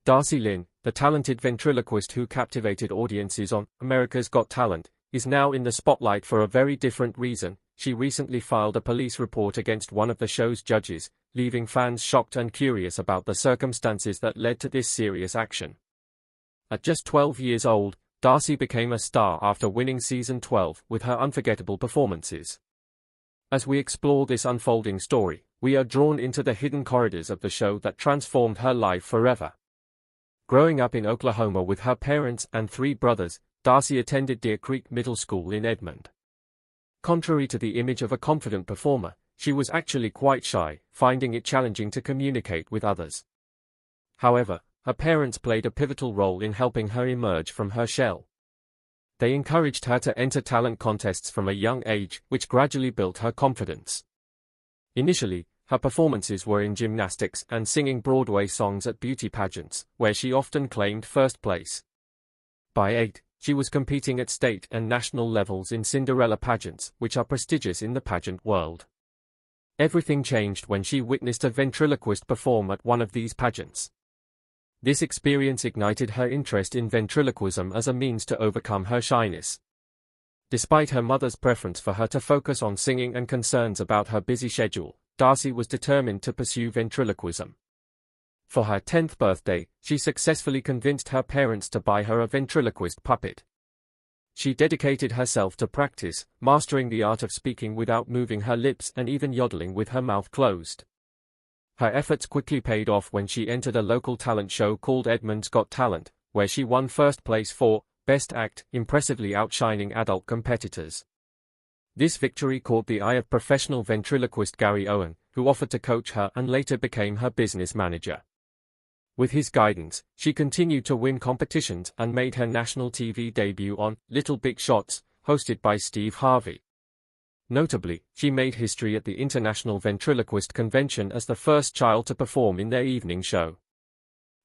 Darci Lynn, the talented ventriloquist who captivated audiences on America's Got Talent, is now in the spotlight for a very different reason. She recently filed a police report against one of the show's judges, leaving fans shocked and curious about the circumstances that led to this serious action. At just 12 years old, Darci became a star after winning season 12 with her unforgettable performances. As we explore this unfolding story, we are drawn into the hidden corridors of the show that transformed her life forever. Growing up in Oklahoma with her parents and 3 brothers, Darci attended Deer Creek Middle School in Edmond. Contrary to the image of a confident performer, she was actually quite shy, finding it challenging to communicate with others. However, her parents played a pivotal role in helping her emerge from her shell. They encouraged her to enter talent contests from a young age, which gradually built her confidence. Initially, her performances were in gymnastics and singing Broadway songs at beauty pageants, where she often claimed first place. By 8, she was competing at state and national levels in Cinderella pageants, which are prestigious in the pageant world. Everything changed when she witnessed a ventriloquist perform at one of these pageants. This experience ignited her interest in ventriloquism as a means to overcome her shyness. Despite her mother's preference for her to focus on singing and concerns about her busy schedule, Darci was determined to pursue ventriloquism. For her 10th birthday, she successfully convinced her parents to buy her a ventriloquist puppet. She dedicated herself to practice, mastering the art of speaking without moving her lips and even yodeling with her mouth closed. Her efforts quickly paid off when she entered a local talent show called Edmond's Got Talent, where she won first place for Best Act, impressively outshining adult competitors. This victory caught the eye of professional ventriloquist Gary Owen, who offered to coach her and later became her business manager. With his guidance, she continued to win competitions and made her national TV debut on Little Big Shots, hosted by Steve Harvey. Notably, she made history at the International Ventriloquist Convention as the first child to perform in their evening show.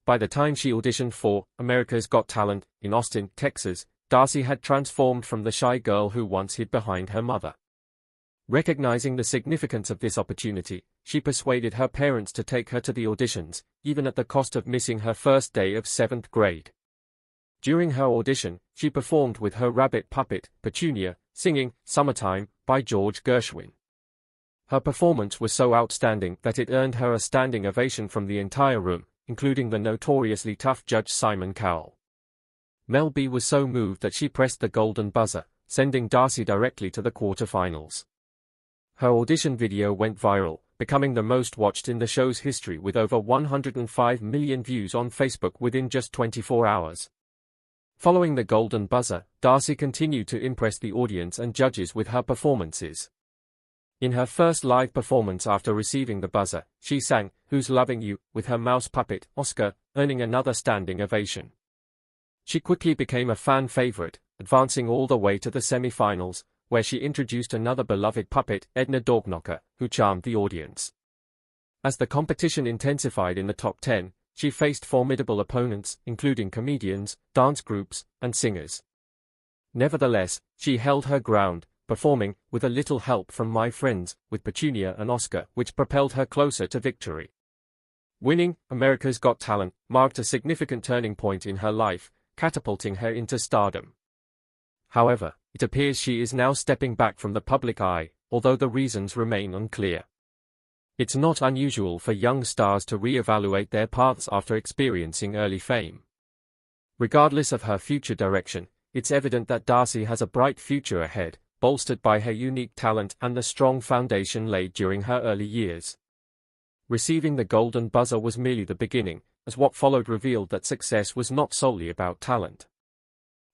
By the time she auditioned for America's Got Talent in Austin, Texas, Darci had transformed from the shy girl who once hid behind her mother. Recognizing the significance of this opportunity, she persuaded her parents to take her to the auditions, even at the cost of missing her first day of 7th grade. During her audition, she performed with her rabbit puppet, Petunia, singing Summertime by George Gershwin. Her performance was so outstanding that it earned her a standing ovation from the entire room, including the notoriously tough judge Simon Cowell. Mel B was so moved that she pressed the golden buzzer, sending Darci directly to the quarterfinals. Her audition video went viral, becoming the most watched in the show's history with over 105 million views on Facebook within just 24 hours. Following the golden buzzer, Darci continued to impress the audience and judges with her performances. In her first live performance after receiving the buzzer, she sang Who's Loving You with her mouse puppet, Oscar, earning another standing ovation. She quickly became a fan favorite, advancing all the way to the semi-finals, where she introduced another beloved puppet, Edna Dogknocker, who charmed the audience. As the competition intensified in the top 10, she faced formidable opponents, including comedians, dance groups, and singers. Nevertheless, she held her ground, performing With a Little Help from My Friends with Petunia and Oscar, which propelled her closer to victory. Winning America's Got Talent marked a significant turning point in her life, catapulting her into stardom. However, it appears she is now stepping back from the public eye, although the reasons remain unclear. It's not unusual for young stars to re-evaluate their paths after experiencing early fame. Regardless of her future direction, it's evident that Darci has a bright future ahead, bolstered by her unique talent and the strong foundation laid during her early years. Receiving the golden buzzer was merely the beginning, as what followed revealed that success was not solely about talent.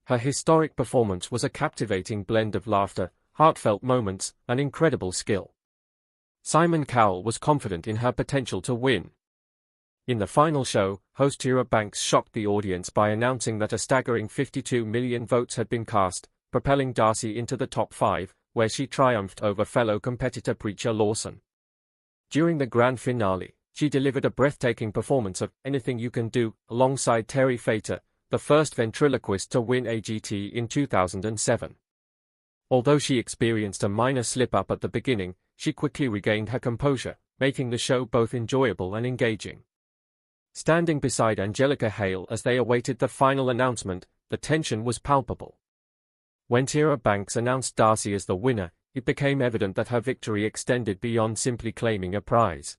Her historic performance was a captivating blend of laughter, heartfelt moments, and incredible skill. Simon Cowell was confident in her potential to win. In the final show, host Tyra Banks shocked the audience by announcing that a staggering 52 million votes had been cast, propelling Darci into the top 5, where she triumphed over fellow competitor Preacher Lawson. During the grand finale, she delivered a breathtaking performance of Anything You Can Do, alongside Terry Fator, the first ventriloquist to win AGT in 2007. Although she experienced a minor slip-up at the beginning, she quickly regained her composure, making the show both enjoyable and engaging. Standing beside Angelica Hale as they awaited the final announcement, the tension was palpable. When Tyra Banks announced Darci as the winner, it became evident that her victory extended beyond simply claiming a prize.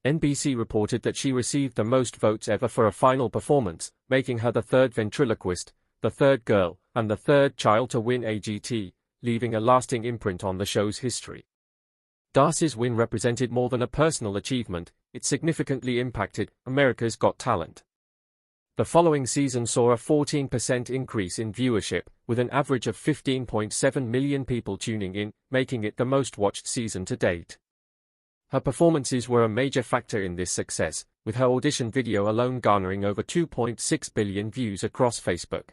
NBC reported that she received the most votes ever for a final performance, making her the third ventriloquist, the third girl, and the third child to win AGT, leaving a lasting imprint on the show's history. Darci's win represented more than a personal achievement, it significantly impacted America's Got Talent. The following season saw a 14% increase in viewership, with an average of 15.7 million people tuning in, making it the most-watched season to date. Her performances were a major factor in this success, with her audition video alone garnering over 2.6 billion views across Facebook,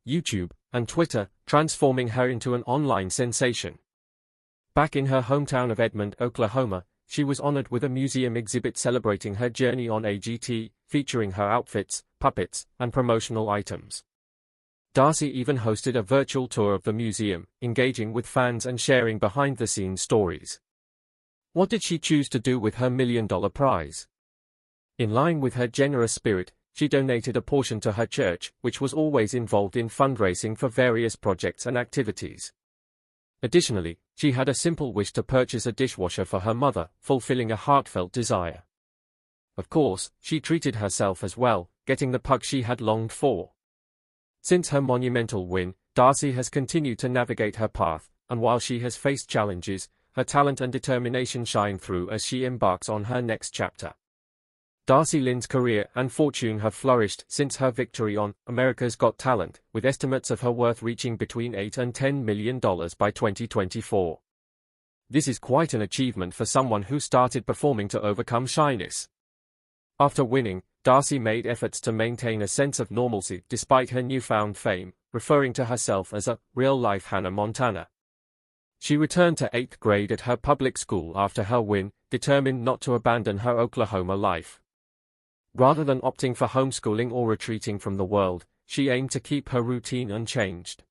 YouTube, and Twitter, transforming her into an online sensation. Back in her hometown of Edmond, Oklahoma, she was honored with a museum exhibit celebrating her journey on AGT, featuring her outfits, puppets, and promotional items. Darci even hosted a virtual tour of the museum, engaging with fans and sharing behind-the-scenes stories. What did she choose to do with her $1 million prize? In line with her generous spirit, she donated a portion to her church, which was always involved in fundraising for various projects and activities. Additionally, she had a simple wish to purchase a dishwasher for her mother, fulfilling a heartfelt desire. Of course, she treated herself as well, getting the pug she had longed for. Since her monumental win, Darci has continued to navigate her path, and while she has faced challenges, her talent and determination shine through as she embarks on her next chapter. Darci Lynn's career and fortune have flourished since her victory on America's Got Talent, with estimates of her worth reaching between $8 and $10 million by 2024. This is quite an achievement for someone who started performing to overcome shyness. After winning, Darci made efforts to maintain a sense of normalcy despite her newfound fame, referring to herself as a real-life Hannah Montana. She returned to 8th grade at her public school after her win, determined not to abandon her Oklahoma life. Rather than opting for homeschooling or retreating from the world, she aimed to keep her routine unchanged.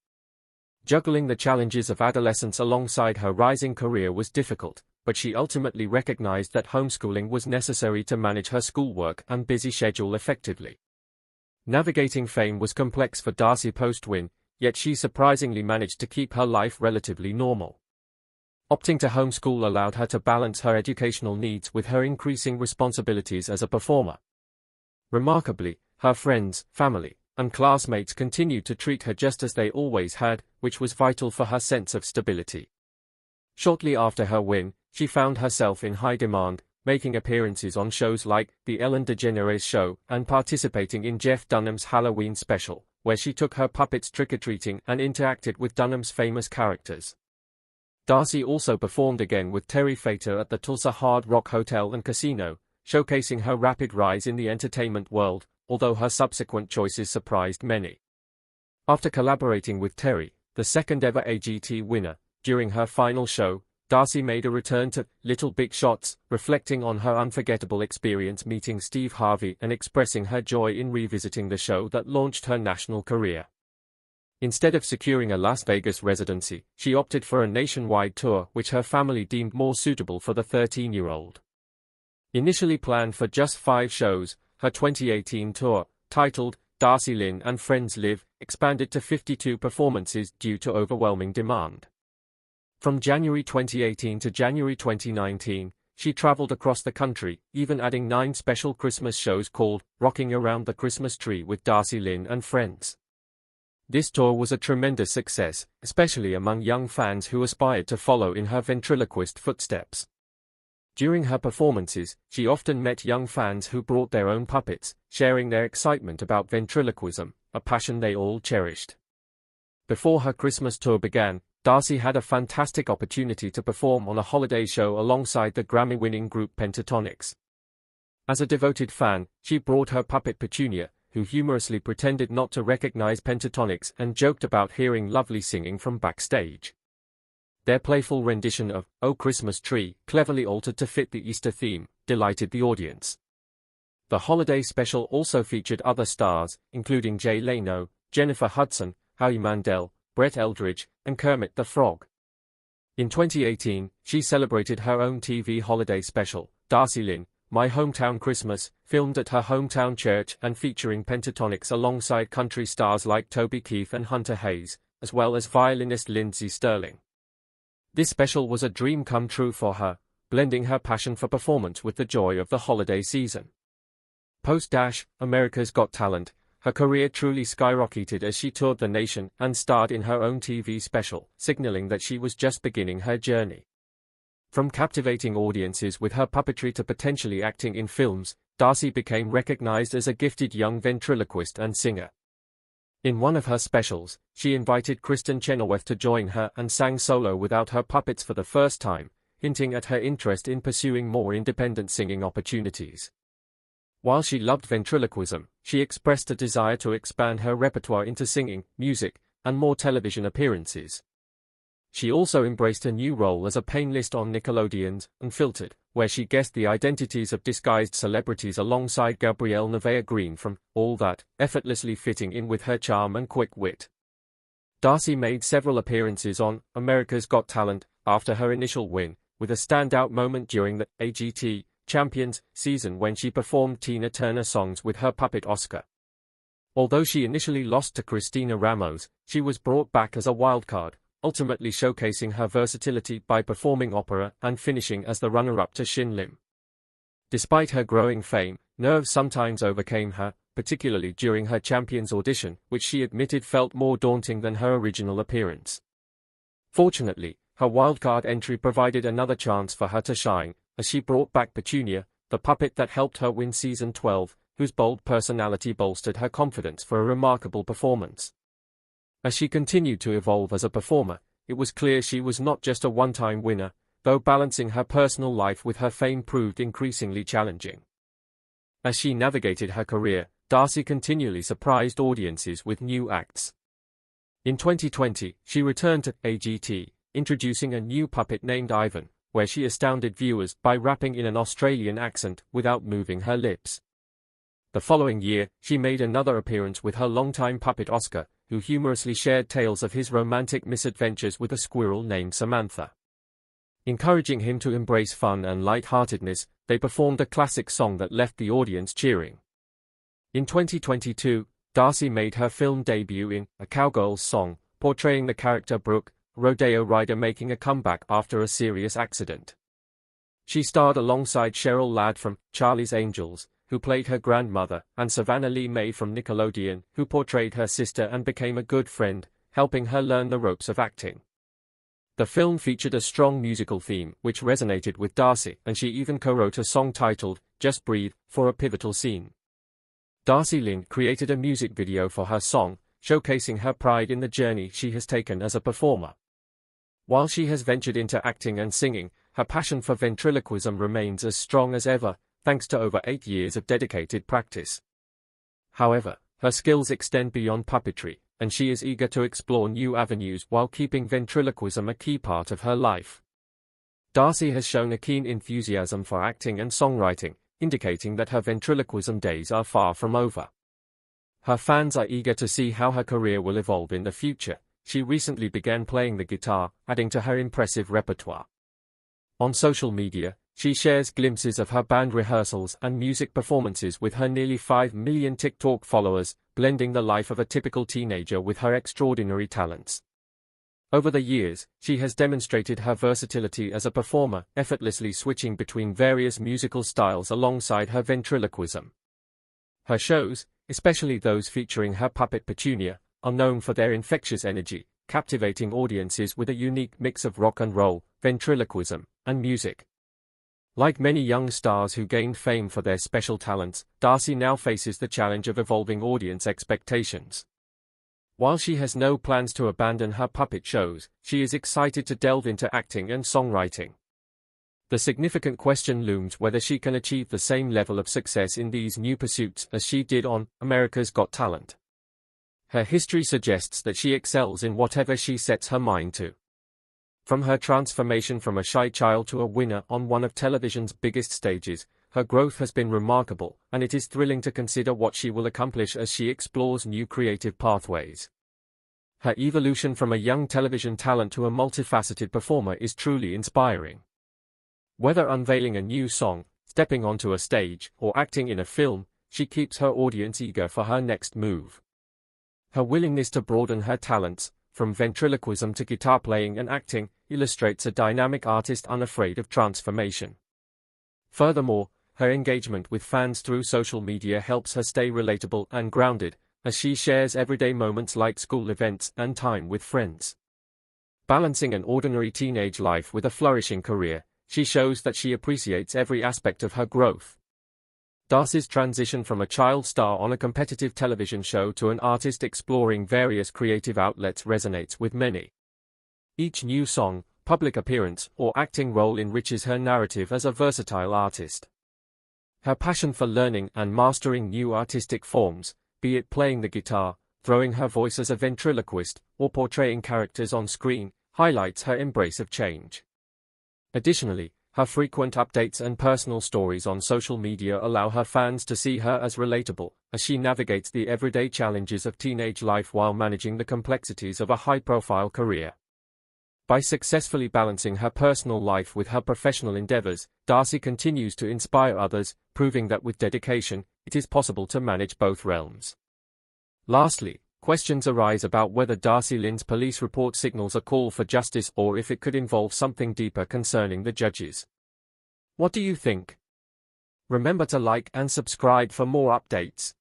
Juggling the challenges of adolescence alongside her rising career was difficult, but she ultimately recognized that homeschooling was necessary to manage her schoolwork and busy schedule effectively. Navigating fame was complex for Darci post-win, yet she surprisingly managed to keep her life relatively normal. Opting to homeschool allowed her to balance her educational needs with her increasing responsibilities as a performer. Remarkably, her friends, family, and classmates continued to treat her just as they always had, which was vital for her sense of stability. Shortly after her win, she found herself in high demand, making appearances on shows like The Ellen DeGeneres Show and participating in Jeff Dunham's Halloween special, where she took her puppets trick-or-treating and interacted with Dunham's famous characters. Darci also performed again with Terry Fator at the Tulsa Hard Rock Hotel and Casino, showcasing her rapid rise in the entertainment world, although her subsequent choices surprised many. After collaborating with Terry, the second-ever AGT winner, during her final show, Darci made a return to Little Big Shots, reflecting on her unforgettable experience meeting Steve Harvey and expressing her joy in revisiting the show that launched her national career. Instead of securing a Las Vegas residency, she opted for a nationwide tour which her family deemed more suitable for the 13-year-old. Initially planned for just 5 shows, her 2018 tour, titled Darci Lynn and Friends Live, expanded to 52 performances due to overwhelming demand. From January 2018 to January 2019, she traveled across the country, even adding 9 special Christmas shows called Rocking Around the Christmas Tree with Darci Lynn and Friends. This tour was a tremendous success, especially among young fans who aspired to follow in her ventriloquist footsteps. During her performances, she often met young fans who brought their own puppets, sharing their excitement about ventriloquism, a passion they all cherished. Before her Christmas tour began, Darci had a fantastic opportunity to perform on a holiday show alongside the Grammy-winning group Pentatonix. As a devoted fan, she brought her puppet Petunia, who humorously pretended not to recognize Pentatonix and joked about hearing Lovely singing from backstage. Their playful rendition of "Oh Christmas Tree," cleverly altered to fit the Easter theme, delighted the audience. The holiday special also featured other stars, including Jay Leno, Jennifer Hudson, Howie Mandel, Brett Eldridge, and Kermit the Frog. In 2018, she celebrated her own TV holiday special, Darci Lynn, My Hometown Christmas, filmed at her hometown church and featuring pentatonics alongside country stars like Toby Keith and Hunter Hayes, as well as violinist Lindsey Sterling. This special was a dream come true for her, blending her passion for performance with the joy of the holiday season. Post-America's Got Talent, her career truly skyrocketed as she toured the nation and starred in her own TV special, signaling that she was just beginning her journey. From captivating audiences with her puppetry to potentially acting in films, Darci became recognized as a gifted young ventriloquist and singer. In one of her specials, she invited Kristen Chenoweth to join her and sang solo without her puppets for the first time, hinting at her interest in pursuing more independent singing opportunities. While she loved ventriloquism, she expressed a desire to expand her repertoire into singing, music, and more television appearances. She also embraced a new role as a panelist on Nickelodeon's Unfiltered, where she guessed the identities of disguised celebrities alongside Gabrielle Nevaeh Green from All That, effortlessly fitting in with her charm and quick wit. Darci made several appearances on America's Got Talent after her initial win, with a standout moment during the AGT Champions season when she performed Tina Turner songs with her puppet Oscar. Although she initially lost to Christina Ramos, she was brought back as a wildcard, ultimately showcasing her versatility by performing opera and finishing as the runner-up to Shin Lim. Despite her growing fame, nerves sometimes overcame her, particularly during her Champions audition, which she admitted felt more daunting than her original appearance. Fortunately, her wildcard entry provided another chance for her to shine, as she brought back Petunia, the puppet that helped her win Season 12, whose bold personality bolstered her confidence for a remarkable performance. As she continued to evolve as a performer, it was clear she was not just a one-time winner, though balancing her personal life with her fame proved increasingly challenging. As she navigated her career, Darci continually surprised audiences with new acts. In 2020, she returned to AGT, introducing a new puppet named Ivan, where she astounded viewers by rapping in an Australian accent without moving her lips. The following year, she made another appearance with her longtime puppet Oscar, who humorously shared tales of his romantic misadventures with a squirrel named Samantha. Encouraging him to embrace fun and light-heartedness, they performed a classic song that left the audience cheering. In 2022, Darci made her film debut in A Cowgirl's Song, portraying the character Brooke, a rodeo rider making a comeback after a serious accident. She starred alongside Cheryl Ladd from Charlie's Angels, who played her grandmother, and Savannah Lee May from Nickelodeon, who portrayed her sister and became a good friend, helping her learn the ropes of acting. The film featured a strong musical theme, which resonated with Darci, and she even co-wrote a song titled Just Breathe for a pivotal scene. Darci Lynn created a music video for her song, showcasing her pride in the journey she has taken as a performer. While she has ventured into acting and singing, her passion for ventriloquism remains as strong as ever, thanks to over 8 years of dedicated practice. However, her skills extend beyond puppetry, and she is eager to explore new avenues while keeping ventriloquism a key part of her life. Darci has shown a keen enthusiasm for acting and songwriting, indicating that her ventriloquism days are far from over. Her fans are eager to see how her career will evolve in the future. She recently began playing the guitar, adding to her impressive repertoire. On social media, she shares glimpses of her band rehearsals and music performances with her nearly 5 million TikTok followers, blending the life of a typical teenager with her extraordinary talents. Over the years, she has demonstrated her versatility as a performer, effortlessly switching between various musical styles alongside her ventriloquism. Her shows, especially those featuring her puppet Petunia, are known for their infectious energy, captivating audiences with a unique mix of rock and roll, ventriloquism, and music. Like many young stars who gained fame for their special talents, Darci now faces the challenge of evolving audience expectations. While she has no plans to abandon her puppet shows, she is excited to delve into acting and songwriting. The significant question looms whether she can achieve the same level of success in these new pursuits as she did on America's Got Talent. Her history suggests that she excels in whatever she sets her mind to. From her transformation from a shy child to a winner on one of television's biggest stages, her growth has been remarkable, and it is thrilling to consider what she will accomplish as she explores new creative pathways. Her evolution from a young television talent to a multifaceted performer is truly inspiring. Whether unveiling a new song, stepping onto a stage, or acting in a film, she keeps her audience eager for her next move. Her willingness to broaden her talents, from ventriloquism to guitar playing and acting, illustrates a dynamic artist unafraid of transformation. Furthermore, her engagement with fans through social media helps her stay relatable and grounded, as she shares everyday moments like school events and time with friends. Balancing an ordinary teenage life with a flourishing career, she shows that she appreciates every aspect of her growth. Darci's transition from a child star on a competitive television show to an artist exploring various creative outlets resonates with many. Each new song, public appearance, or acting role enriches her narrative as a versatile artist. Her passion for learning and mastering new artistic forms, be it playing the guitar, throwing her voice as a ventriloquist, or portraying characters on screen, highlights her embrace of change. Additionally, her frequent updates and personal stories on social media allow her fans to see her as relatable, as she navigates the everyday challenges of teenage life while managing the complexities of a high-profile career. By successfully balancing her personal life with her professional endeavors, Darci continues to inspire others, proving that with dedication, it is possible to manage both realms. Lastly, questions arise about whether Darci Lynn's police report signals a call for justice or if it could involve something deeper concerning the judges. What do you think? Remember to like and subscribe for more updates.